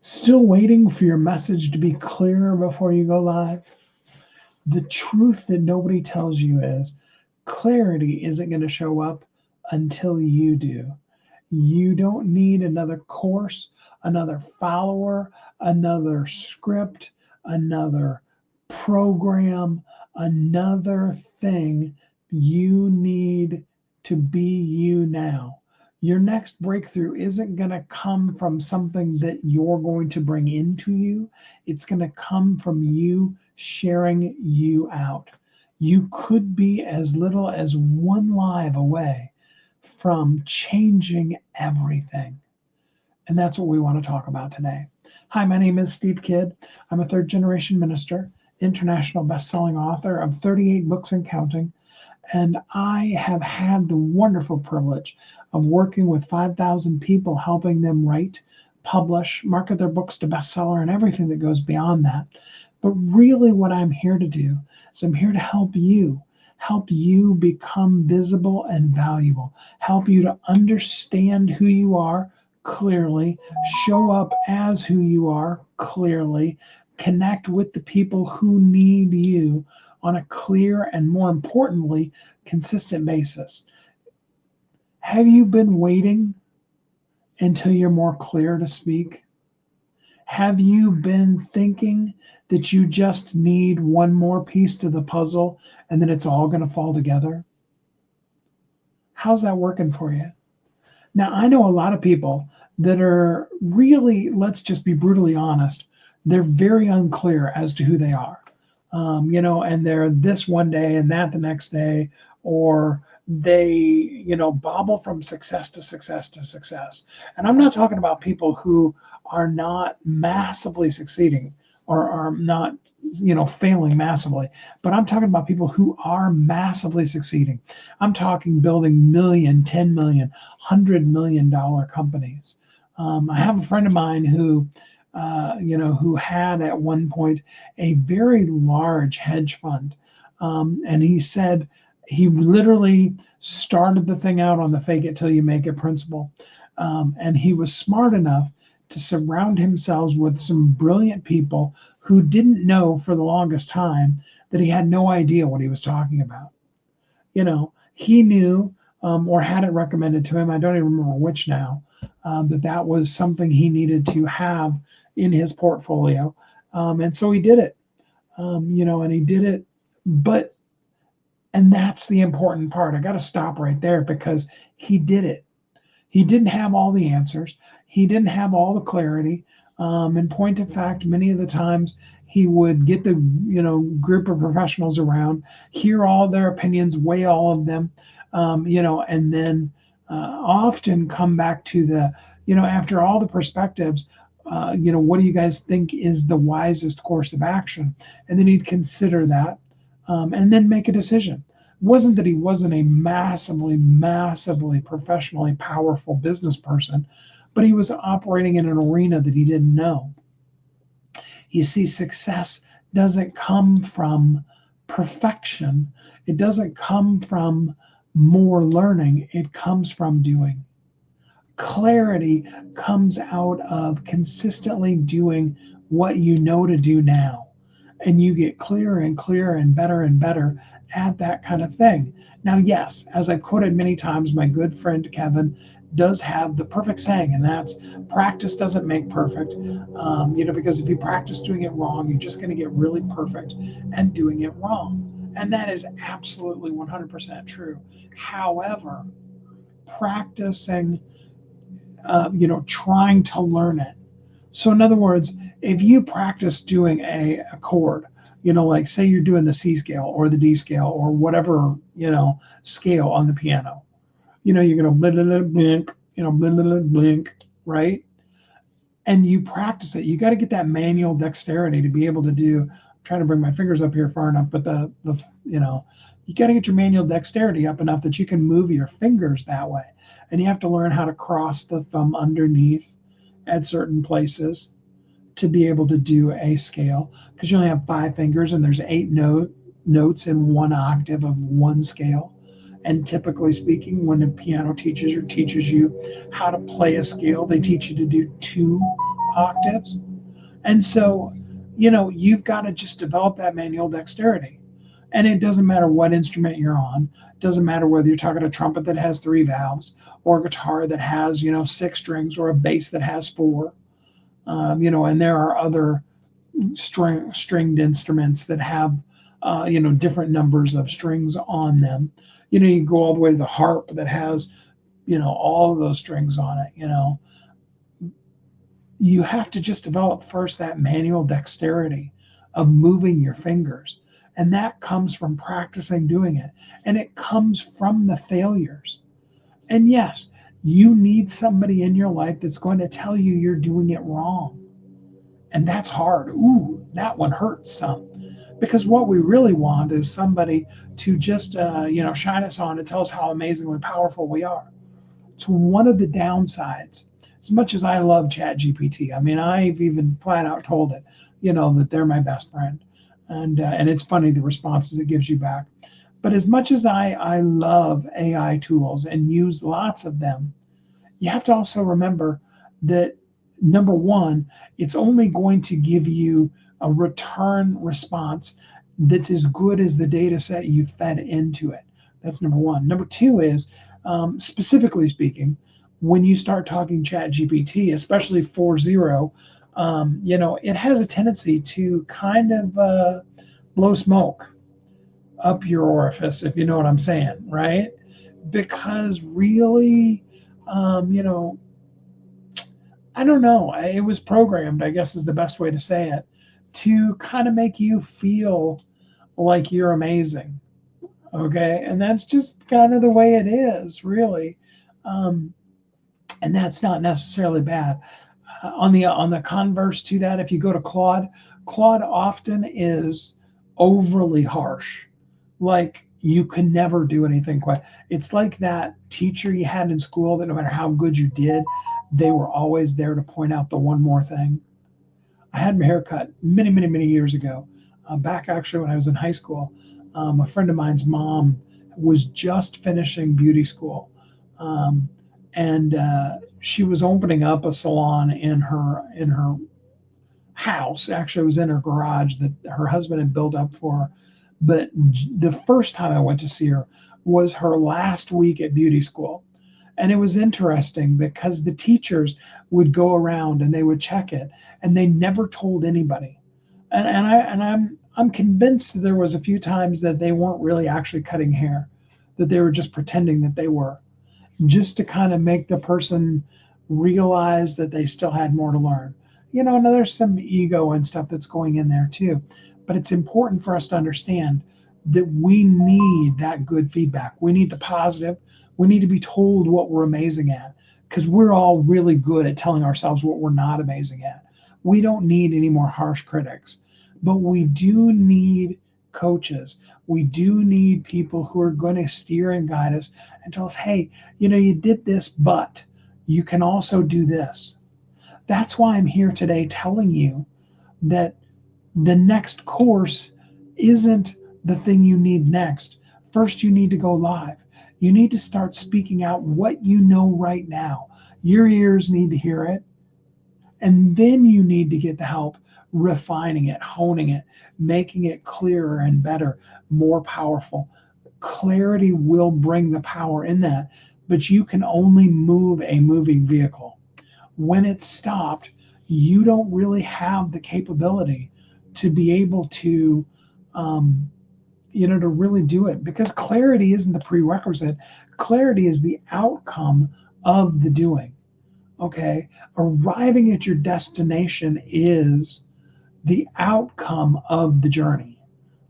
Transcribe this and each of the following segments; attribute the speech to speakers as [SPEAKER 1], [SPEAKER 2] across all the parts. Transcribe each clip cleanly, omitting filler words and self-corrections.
[SPEAKER 1] Still waiting for your message to be clear before you go live? The truth that nobody tells you is clarity isn't going to show up until you do. You don't need another course, another follower, another script, another program, another thing. You need to be you now. Your next breakthrough isn't going to come from something that you're going to bring into you. It's going to come from you sharing you out. You could be as little as one live away from changing everything. And that's what we want to talk about today. Hi, my name is Steve Kidd. I'm a third generation minister, international best-selling author of 38 books and counting. And I have had the wonderful privilege of working with 5,000 people, helping them write, publish, market their books to bestseller, and everything that goes beyond that. But really, what I'm here to do is I'm here to help you become visible and valuable, help you to understand who you are clearly, show up as who you are clearly, connect with the people who need you on a clear and, more importantly, consistent basis. Have you been waiting until you're more clear to speak? Have you been thinking that you just need one more piece to the puzzle and then it's all going to fall together? How's that working for you? Now, I know a lot of people that are really, let's just be brutally honest, they're very unclear as to who they are. And they're this one day and that the next day, or they, bobble from success to success to success. And I'm not talking about people who are not massively succeeding or are not, failing massively, but I'm talking about people who are massively succeeding. I'm talking building million, 10 million, $100 million companies. I have a friend of mine who had at one point a very large hedge fund. And he said he literally started the thing out on the fake it till you make it principle. And he was smart enough to surround himself with some brilliant people who didn't know for the longest time that he had no idea what he was talking about. He knew or had it recommended to him, I don't even remember which now, that was something he needed to have in his portfolio. And so he did it, and he did it. And that's the important part. I got to stop right there because he did it. He didn't have all the answers. He didn't have all the clarity. In point of fact, many of the times he would get the group of professionals around, hear all their opinions, weigh all of them, and then often come back to the after all the perspectives, what do you guys think is the wisest course of action? And then he'd consider that, and then make a decision. It wasn't that he wasn't a massively, massively professionally powerful business person, but he was operating in an arena that he didn't know. You see, success doesn't come from perfection. It doesn't come from more learning. It comes from doing. Clarity comes out of consistently doing what you know to do now. And you get clearer and clearer and better at that kind of thing. Now, yes, as I've quoted many times, my good friend Kevin does have the perfect saying, and that's practice doesn't make perfect. Because if you practice doing it wrong, you're just going to get really perfect and doing it wrong. And that is absolutely 100% true. However, practicing, trying to learn it. So, in other words, if you practice doing a chord, like say you're doing the C scale or the D scale or whatever, scale on the piano, you're going to blink, blink, right? And you practice it. You got to get that manual dexterity to be able to do. I'm trying to bring my fingers up here far enough, but you got to get your manual dexterity up enough that you can move your fingers that way. And you have to learn how to cross the thumb underneath at certain places to be able to do a scale, because you only have 5 fingers and there's 8 notes in one octave of one scale. And typically speaking, when a piano teaches you how to play a scale, they teach you to do 2 octaves. And so, you've got to just develop that manual dexterity. And it doesn't matter what instrument you're on. It doesn't matter whether you're talking a trumpet that has 3 valves, or a guitar that has, 6 strings, or a bass that has 4. And there are other stringed instruments that have, different numbers of strings on them. You can go all the way to the harp that has, all of those strings on it. You have to just develop first that manual dexterity of moving your fingers. And that comes from practicing doing it. And it comes from the failures. And yes, you need somebody in your life that's going to tell you you're doing it wrong. And that's hard. Ooh, that one hurts some. Because what we really want is somebody to just, shine us on and tell us how amazingly powerful we are. It's one of the downsides. As much as I love ChatGPT, I mean, I've even flat out told it, that they're my best friend, and it's funny the responses it gives you back. But as much as I love AI tools and use lots of them, you have to also remember that number one, it's only going to give you a return response that's as good as the data set you fed into it. That's number one. Number two is, specifically speaking, when you start talking Chat GPT, especially 4.0, it has a tendency to kind of blow smoke up your orifice, if you know what I'm saying, right? Because really, I don't know, it was programmed, I guess is the best way to say it, to kind of make you feel like you're amazing. Okay. And that's just kind of the way it is, really. Um, and that's not necessarily bad. On the converse to that, if you go to Claude, Claude often is overly harsh. Like you can never do anything quite. It's like that teacher you had in school that no matter how good you did, they were always there to point out the one more thing. I had my hair cut many, many, many years ago, back actually when I was in high school. A friend of mine's mom was just finishing beauty school, um, and she was opening up a salon in her house. Actually, it was in her garage that her husband had built up for her. But the first time I went to see her was her last week at beauty school. And it was interesting because the teachers would go around and they would check it, and they never told anybody. And I'm convinced that there was a few times that they weren't really actually cutting hair, that they were just pretending that they were, just to kind of make the person realize that they still had more to learn. And there's some ego and stuff that's going in there too. But it's important for us to understand that we need that good feedback. We need the positive. We need to be told what we're amazing at, because we're all really good at telling ourselves what we're not amazing at. We don't need any more harsh critics, but we do need coaches. We do need people who are going to steer and guide us and tell us, hey, you did this, but you can also do this. That's why I'm here today telling you that the next course isn't the thing you need next. First, you need to go live. You need to start speaking out what you know right now. Your ears need to hear it. And then you need to get the help refining it, honing it, making it clearer and better, more powerful. Clarity will bring the power in that, but you can only move a moving vehicle. When it's stopped, you don't really have the capability to be able to, to really do it, because clarity isn't the prerequisite. Clarity is the outcome of the doing. Okay. Arriving at your destination is the outcome of the journey.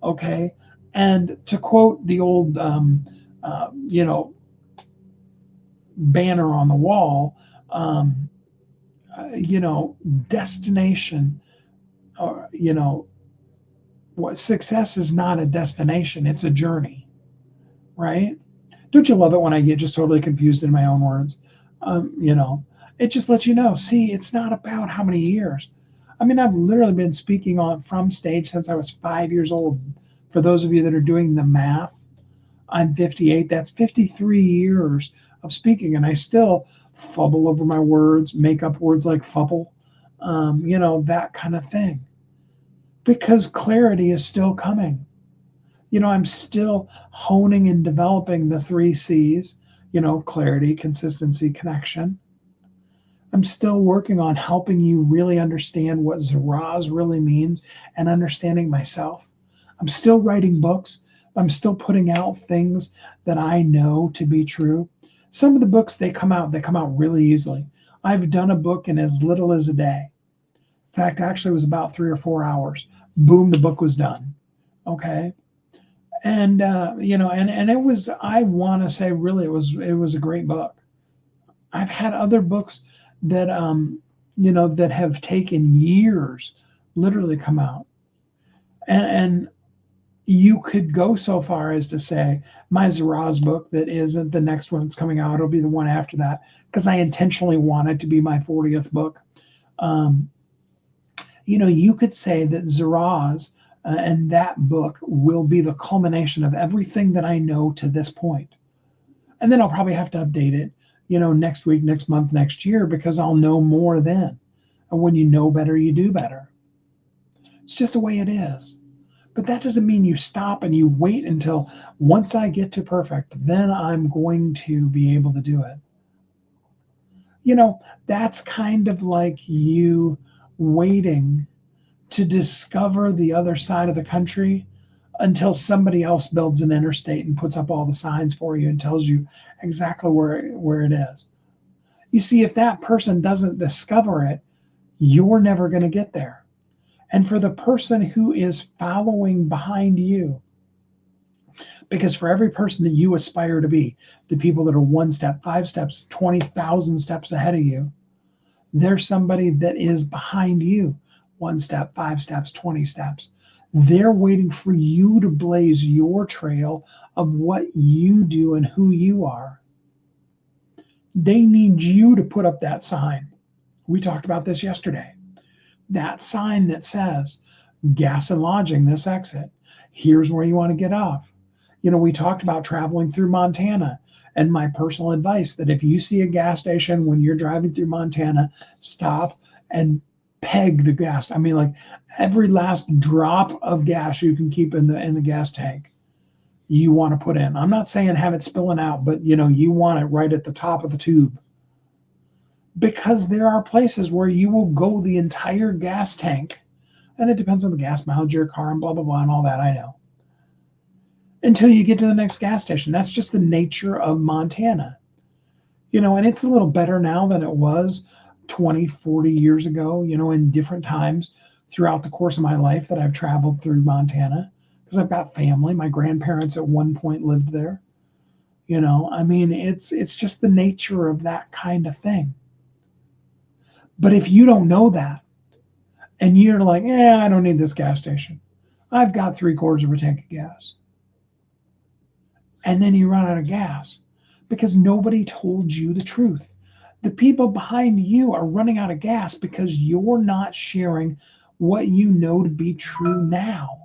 [SPEAKER 1] Okay. And to quote the old, banner on the wall, destination, or, what success is not a destination, it's a journey, right? Don't you love it when I get just totally confused in my own words? It just lets you know, see, it's not about how many years. I mean, I've literally been speaking on from stage since I was 5 years old. For those of you that are doing the math, I'm 58. That's 53 years of speaking, and I still fumble over my words, make up words like fubble. that kind of thing. Because clarity is still coming. I'm still honing and developing the three C's, clarity, consistency, connection. I'm still working on helping you really understand what Zaraz really means and understanding myself. I'm still writing books. I'm still putting out things that I know to be true. Some of the books they come out really easily. I've done a book in as little as a day. In fact, actually it was about 3 or 4 hours. Boom, the book was done. Okay. And and it was, I want to say, really, it was a great book. I've had other books that that have taken years literally come out. And you could go so far as to say my Zaraz book that isn't the next one that's coming out, it'll be the one after that, because I intentionally want it to be my 40th book. um, you could say that Zaraz and that book will be the culmination of everything that I know to this point. And then I'll probably have to update it, next week, next month, next year, because I'll know more then. And when you know better, you do better. It's just the way it is. But that doesn't mean you stop and you wait until once I get to perfect, then I'm going to be able to do it. That's kind of like you waiting to discover the other side of the country until somebody else builds an interstate and puts up all the signs for you and tells you exactly where it is. You see, if that person doesn't discover it, you're never going to get there. And for the person who is following behind you, because for every person that you aspire to be, the people that are one step, 5 steps, 20,000 steps ahead of you, there's somebody that is behind you, 1 step, 5 steps, 20 steps. They're waiting for you to blaze your trail of what you do and who you are. They need you to put up that sign. We talked about this yesterday. That sign that says gas and lodging, this exit. Here's where you want to get off. We talked about traveling through Montana, and my personal advice that if you see a gas station when you're driving through Montana, stop and peg the gas. I mean, like every last drop of gas you can keep in the gas tank, you want to put in. I'm not saying have it spilling out, but you want it right at the top of the tube, because there are places where you will go the entire gas tank, and it depends on the gas mileage of your car and blah blah blah and all that, I know, until you get to the next gas station. That's just the nature of Montana. And it's a little better now than it was 20, 40 years ago, in different times throughout the course of my life that I've traveled through Montana, because I've got family. My grandparents at one point lived there. I mean, it's just the nature of that kind of thing. But if you don't know that, and you're like, yeah, I don't need this gas station, I've got 3/4 of a tank of gas, and then you run out of gas because nobody told you the truth. The people behind you are running out of gas because you're not sharing what you know to be true now.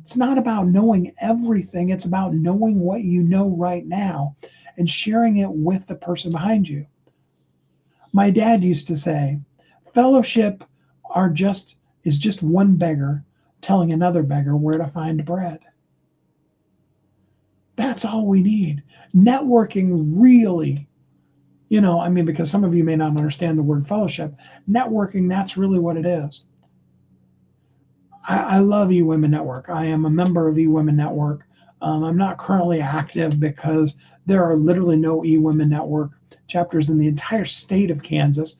[SPEAKER 1] It's not about knowing everything, it's about knowing what you know right now and sharing it with the person behind you. My dad used to say, fellowship is just one beggar telling another beggar where to find bread. That's all we need. Networking really, I mean, because some of you may not understand the word fellowship, networking, that's really what it is. I love eWomen Network. I am a member of eWomen Network. I'm not currently active because there are literally no eWomen Network chapters in the entire state of Kansas.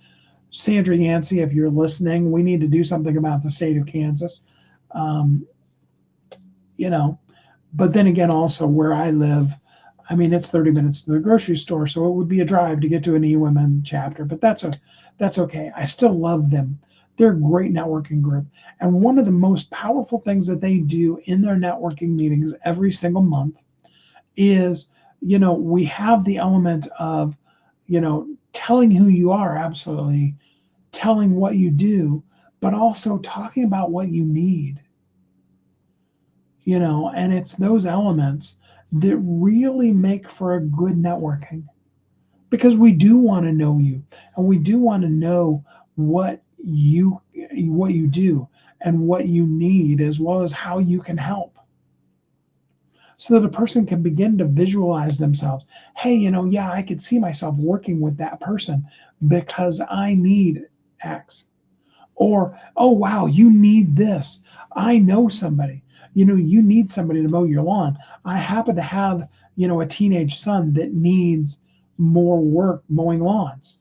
[SPEAKER 1] Sandra Yancey, if you're listening, we need to do something about the state of Kansas. Um, you know, but then again, also where I live, I mean, it's 30 minutes to the grocery store, so it would be a drive to get to an eWomen chapter. But that's okay. I still love them. They're a great networking group. And one of the most powerful things that they do in their networking meetings every single month is, we have the element of, telling who you are, absolutely, telling what you do, but also talking about what you need, and it's those elements that really make for a good networking, because we do want to know you and we do want to know what you what you do and what you need, as well as how you can help, so that a person can begin to visualize themselves. Hey, yeah, I could see myself working with that person because I need X. Or, oh, wow, you need this. I know somebody. You need somebody to mow your lawn. I happen to have, a teenage son that needs more work mowing lawns.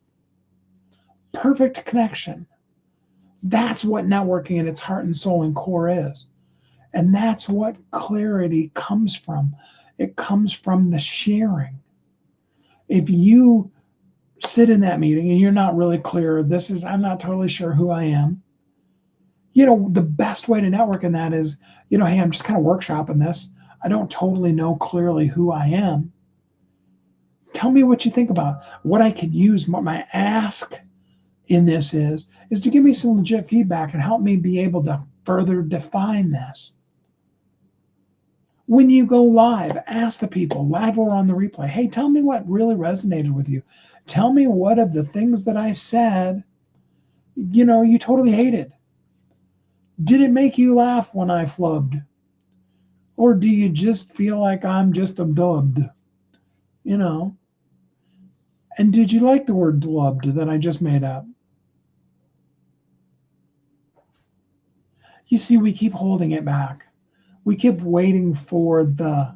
[SPEAKER 1] Perfect connection. That's what networking in its heart and soul and core is. And that's what clarity comes from. It comes from the sharing. If you sit in that meeting and you're not really clear, I'm not totally sure who I am. The best way to network in that is, hey, I'm just kind of workshopping this. I don't totally know clearly who I am. Tell me what you think about what I could use. My ask in this is to give me some legit feedback and help me be able to further define this. When you go live, ask the people, live or on the replay, hey, tell me what really resonated with you. Tell me what of the things that I said, you totally hated. Did it make you laugh when I flubbed? Or do you just feel like I'm just a dubbed? You know? And did you like the word dubbed that I just made up? You see, we keep holding it back. We keep waiting for the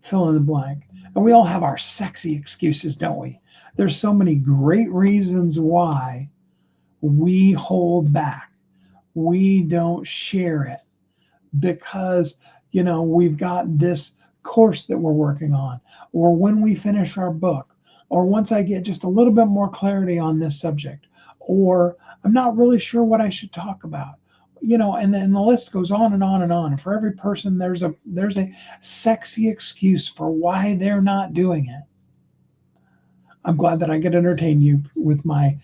[SPEAKER 1] fill in the blank. And we all have our sexy excuses, don't we? There's so many great reasons why we hold back. We don't share it because, we've got this course that we're working on, or when we finish our book, or once I get just a little bit more clarity on this subject, or I'm not really sure what I should talk about. And then the list goes on and on and on. And for every person, there's a sexy excuse for why they're not doing it. I'm glad that I get to entertain you with my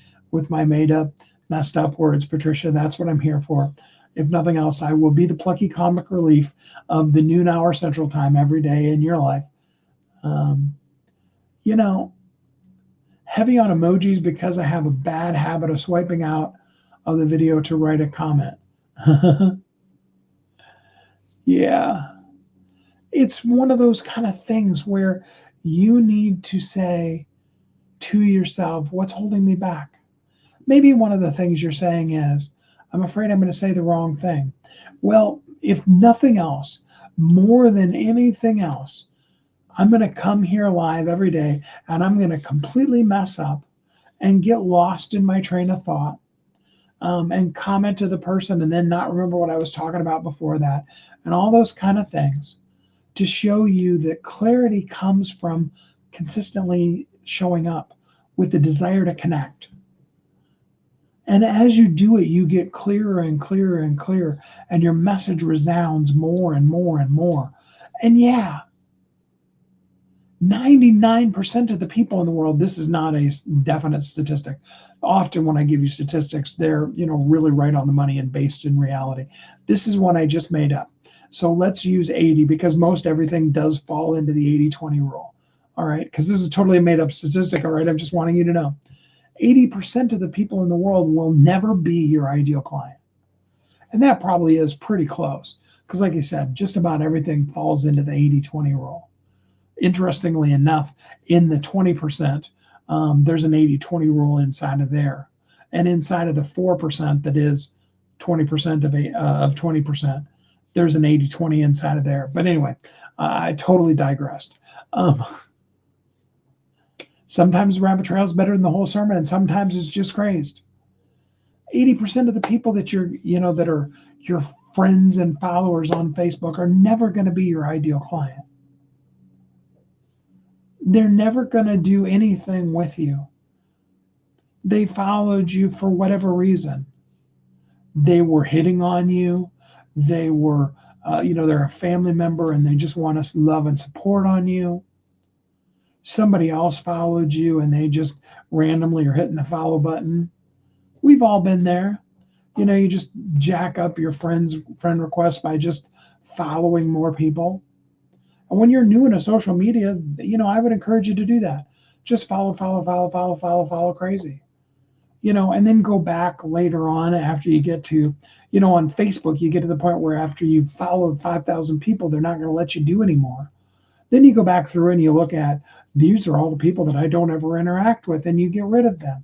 [SPEAKER 1] made up, messed up words, Patricia. That's what I'm here for. If nothing else, I will be the plucky comic relief of the noon hour Central Time every day in your life. Um, you know, Heavy on emojis because I have a bad habit of swiping out of the video to write a comment. Yeah, it's one of those kind of things where you need to say to yourself, what's holding me back? Maybe one of the things you're saying is, I'm afraid I'm going to say the wrong thing. Well, if nothing else, more than anything else, I'm going to come here live every day and I'm going to completely mess up and get lost in my train of thought, and comment to the person and then not remember what I was talking about before that, and all those kind of things, to show you that clarity comes from consistently showing up with the desire to connect. And as you do it, you get clearer and clearer and clearer, and your message resounds more and more and more. And yeah, 99% of the people in the world, this is not a definite statistic. Often when I give you statistics, they're, really right on the money and based in reality. This is one I just made up. So let's use 80 because most everything does fall into the 80-20 rule. All right, because this is totally a made up statistic. All right, I'm just wanting you to know. 80% of the people in the world will never be your ideal client. And that probably is pretty close because, like I said, just about everything falls into the 80-20 rule. Interestingly enough, in the 20%, there's an 80-20 rule inside of there. And inside of the 4% that is 20% of 20%, there's an 80-20 inside of there. But anyway, I totally digressed. Sometimes the rabbit trail is better than the whole sermon, and sometimes it's just crazed. 80% of the people that that are your friends and followers on Facebook are never going to be your ideal client. They're never going to do anything with you. They followed you for whatever reason. They were hitting on you. They were, they're a family member and they just want us love and support on you. Somebody else followed you and they just randomly are hitting the follow button. We've all been there. You just jack up your friend request by just following more people. And when you're new into social media, I would encourage you to do that. Just follow crazy. and then go back later on after you get to, on Facebook, you get to the point where after you've followed 5,000 people, they're not going to let you do anymore. Then you go back through and you look at, these are all the people that I don't ever interact with, and you get rid of them.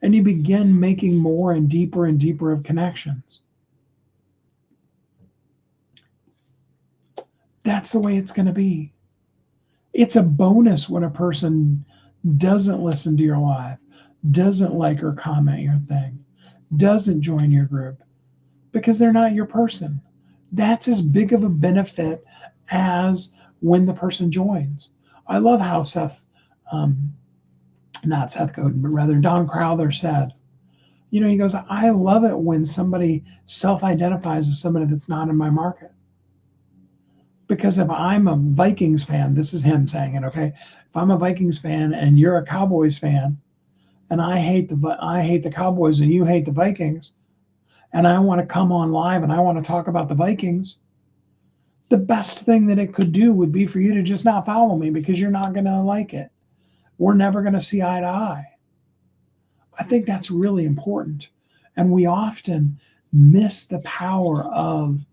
[SPEAKER 1] And you begin making more and deeper of connections. That's the way it's going to be. It's a bonus when a person doesn't listen to your live, doesn't like or comment your thing, doesn't join your group, because they're not your person. That's as big of a benefit as when the person joins. I love how not Seth Godin, but rather Don Crowther said, he goes, I love it when somebody self-identifies as somebody that's not in my market. Because if I'm a Vikings fan, this is him saying it, okay? If I'm a Vikings fan and you're a Cowboys fan, and I hate the Cowboys and you hate the Vikings, and I want to come on live and I want to talk about the Vikings, the best thing that it could do would be for you to just not follow me, because you're not going to like it. We're never going to see eye to eye. I think that's really important. And we often miss the power of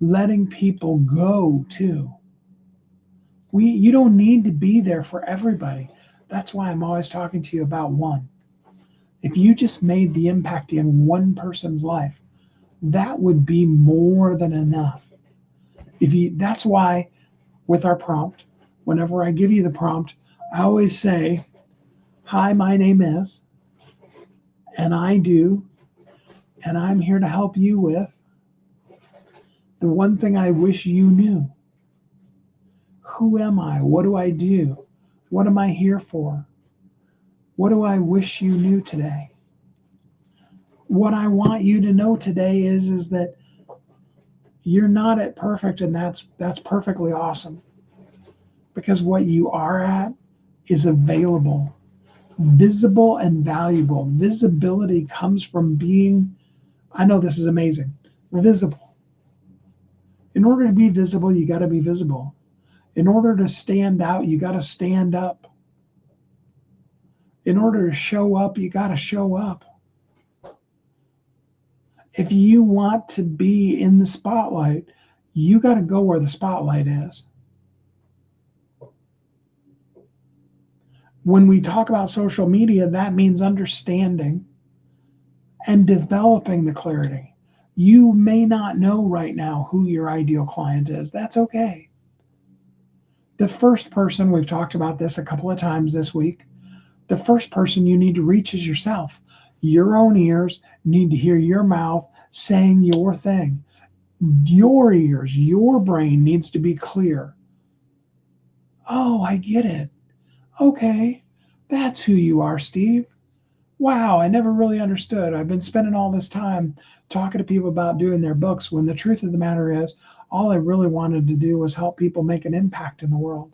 [SPEAKER 1] letting people go too. You don't need to be there for everybody. That's why I'm always talking to you about one. If you just made the impact in one person's life, that would be more than enough. That's why with our prompt, whenever I give you the prompt, I always say, hi, my name is, and I do, and I'm here to help you with the one thing I wish you knew. Who am I? What do I do? What am I here for? What do I wish you knew today? What I want you to know today is that you're not at perfect, and that's perfectly awesome. Because what you are at is available, visible and valuable. Visibility comes from being, I know this is amazing, visible. In order to be visible, you got to be visible. In order to stand out, you got to stand up. In order to show up, you got to show up. If you want to be in the spotlight, you got to go where the spotlight is. When we talk about social media, that means understanding and developing the clarity. You may not know right now who your ideal client is. That's okay. The first person, we've talked about this a couple of times this week, the first person you need to reach is yourself. Your own ears need to hear your mouth saying your thing. Your ears, your brain needs to be clear. Oh, I get it. Okay, that's who you are, Steve. Wow, I never really understood. I've been spending all this time talking to people about doing their books, when the truth of the matter is, all I really wanted to do was help people make an impact in the world.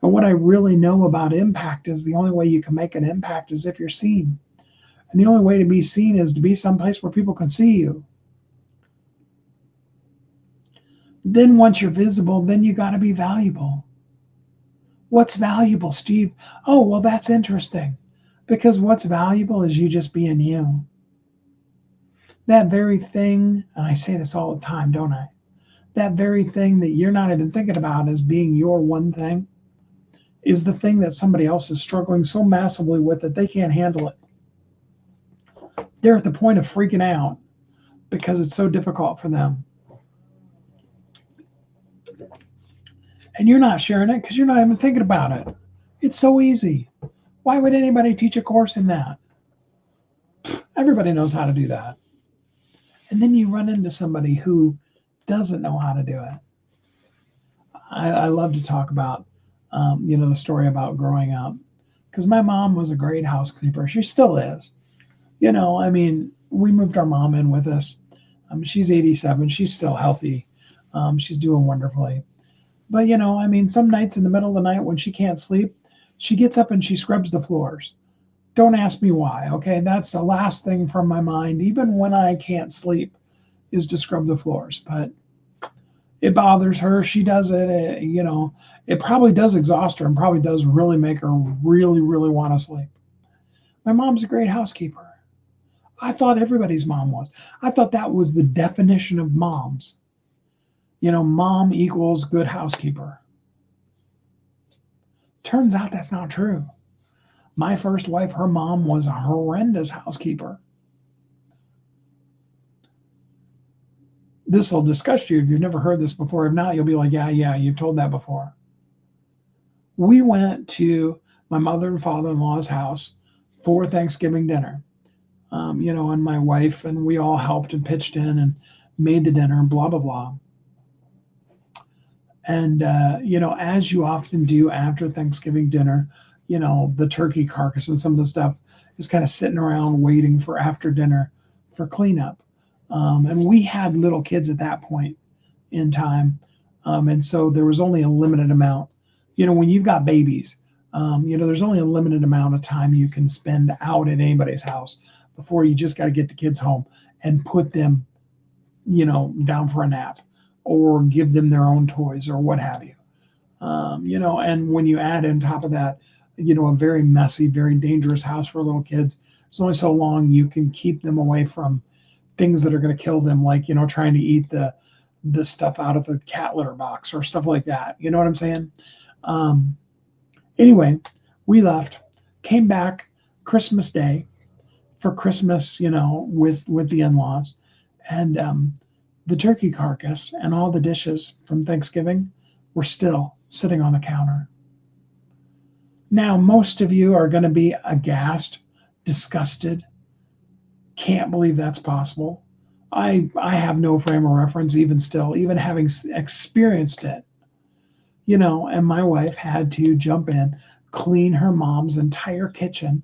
[SPEAKER 1] And what I really know about impact is the only way you can make an impact is if you're seen. And the only way to be seen is to be someplace where people can see you. Then once you're visible, then you got to be valuable. What's valuable, Steve? Oh, well, that's interesting. Because what's valuable is you just being you. That very thing, and I say this all the time, don't I? That very thing that you're not even thinking about as being your one thing is the thing that somebody else is struggling so massively with that they can't handle it. They're at the point of freaking out because it's so difficult for them. And you're not sharing it because you're not even thinking about it. It's so easy. Why would anybody teach a course in that? Everybody knows how to do that. And then you run into somebody who doesn't know how to do it. I love to talk about, the story about growing up, because my mom was a great housekeeper. She still is. We moved our mom in with us. She's 87. She's still healthy. She's doing wonderfully. But, some nights in the middle of the night when she can't sleep, she gets up and she scrubs the floors. Don't ask me why, okay? That's the last thing from my mind, even when I can't sleep, is to scrub the floors. But it bothers her. She does it. It probably does exhaust her and probably does really make her really, really want to sleep. My mom's a great housekeeper. I thought everybody's mom was. I thought that was the definition of moms. Mom equals good housekeeper. Turns out that's not true. My first wife, her mom was a horrendous housekeeper. This will disgust you if you've never heard this before. If not, you'll be like, yeah, you've told that before. We went to my mother and father-in-law's house for Thanksgiving dinner. And my wife and we all helped and pitched in and made the dinner and blah, blah, blah. And, as you often do after Thanksgiving dinner, the turkey carcass and some of the stuff is kind of sitting around waiting for after dinner for cleanup. And we had little kids at that point in time. And so there was only a limited amount. When you've got babies, there's only a limited amount of time you can spend out at anybody's house before you just got to get the kids home and put them, down for a nap or give them their own toys or what have you. And when you add on top of that, a very messy, very dangerous house for little kids, it's only so long you can keep them away from things that are going to kill them, like, trying to eat the stuff out of the cat litter box or stuff like that. You know what I'm saying? Anyway, we left, came back Christmas Day for Christmas, with the in-laws, and the turkey carcass and all the dishes from Thanksgiving were still sitting on the counter. Now, most of you are going to be aghast, disgusted, can't believe that's possible. I have no frame of reference, even still, even having experienced it. And my wife had to jump in, clean her mom's entire kitchen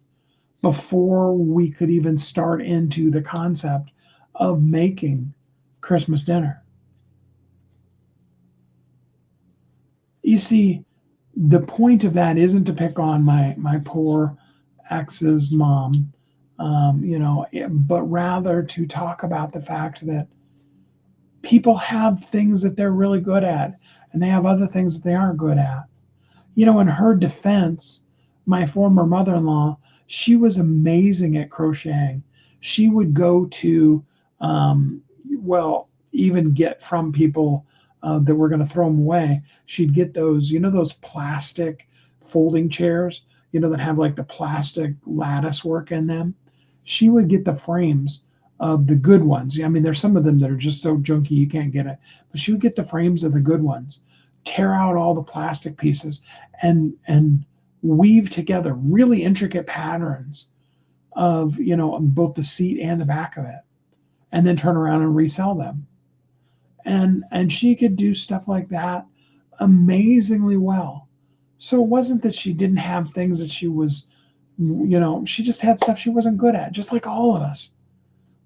[SPEAKER 1] before we could even start into the concept of making Christmas dinner. You see, the point of that isn't to pick on my poor ex's mom, but rather to talk about the fact that people have things that they're really good at, and they have other things that they aren't good at. In her defense, my former mother-in-law, she was amazing at crocheting. She would go to, even get from people that were going to throw them away. She'd get those, those plastic folding chairs, that have like the plastic lattice work in them. She would get the frames of the good ones. I mean, there's some of them that are just so junky you can't get it, but she would get the frames of the good ones, tear out all the plastic pieces, and weave together really intricate patterns of both the seat and the back of it, and then turn around and resell them. And she could do stuff like that amazingly well. So it wasn't that she didn't have things that she was, she just had stuff she wasn't good at, just like all of us.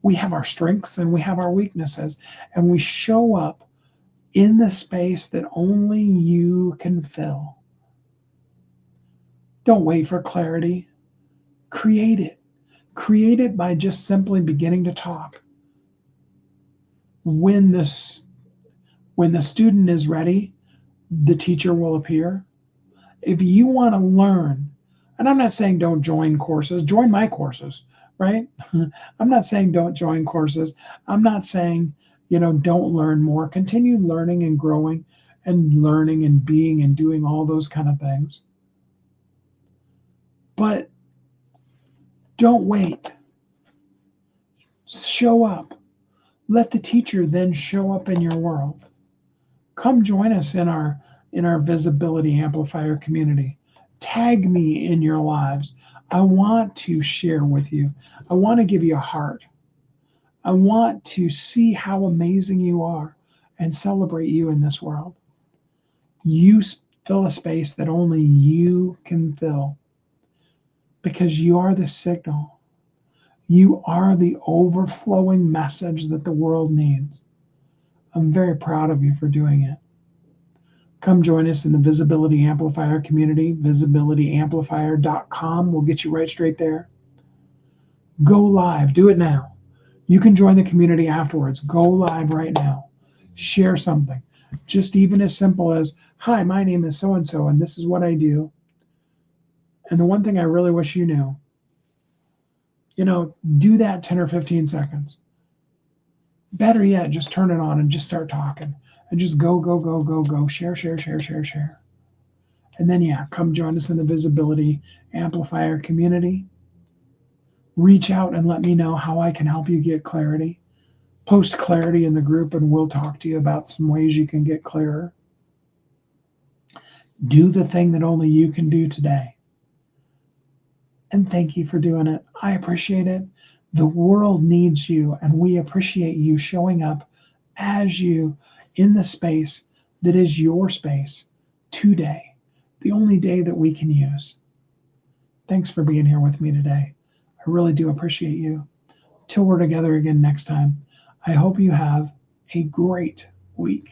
[SPEAKER 1] We have our strengths and we have our weaknesses, and we show up in the space that only you can fill. Don't wait for clarity. Create it. Create it by just simply beginning to talk. When the student is ready, the teacher will appear. If you want to learn, and I'm not saying don't join courses, join my courses, right? I'm not saying don't join courses. I'm not saying, don't learn more. Continue learning and growing and learning and being and doing all those kind of things. But don't wait. Show up. Let the teacher then show up in your world. Come join us in our Visibility Amplifier community. Tag me in your lives. I want to share with you. I want to give you a heart. I want to see how amazing you are and celebrate you in this world. You fill a space that only you can fill, because you are the signal. You are the overflowing message that the world needs. I'm very proud of you for doing it. Come join us in the Visibility Amplifier community. visibilityamplifier.com will get you right straight there. Go live. Do it now. You can join the community afterwards. Go live right now. Share something. Just even as simple as, hi, my name is so-and-so, and this is what I do. And the one thing I really wish you knew Do that 10 or 15 seconds. Better yet, just turn it on and just start talking and just go, go, go, go, go. Share, share, share, share, share. And then, yeah, come join us in the Visibility Amplifier community. Reach out and let me know how I can help you get clarity. Post clarity in the group and we'll talk to you about some ways you can get clearer. Do the thing that only you can do today. And thank you for doing it. I appreciate it. The world needs you, and we appreciate you showing up as you in the space that is your space today, the only day that we can use. Thanks for being here with me today. I really do appreciate you. Till we're together again next time, I hope you have a great week.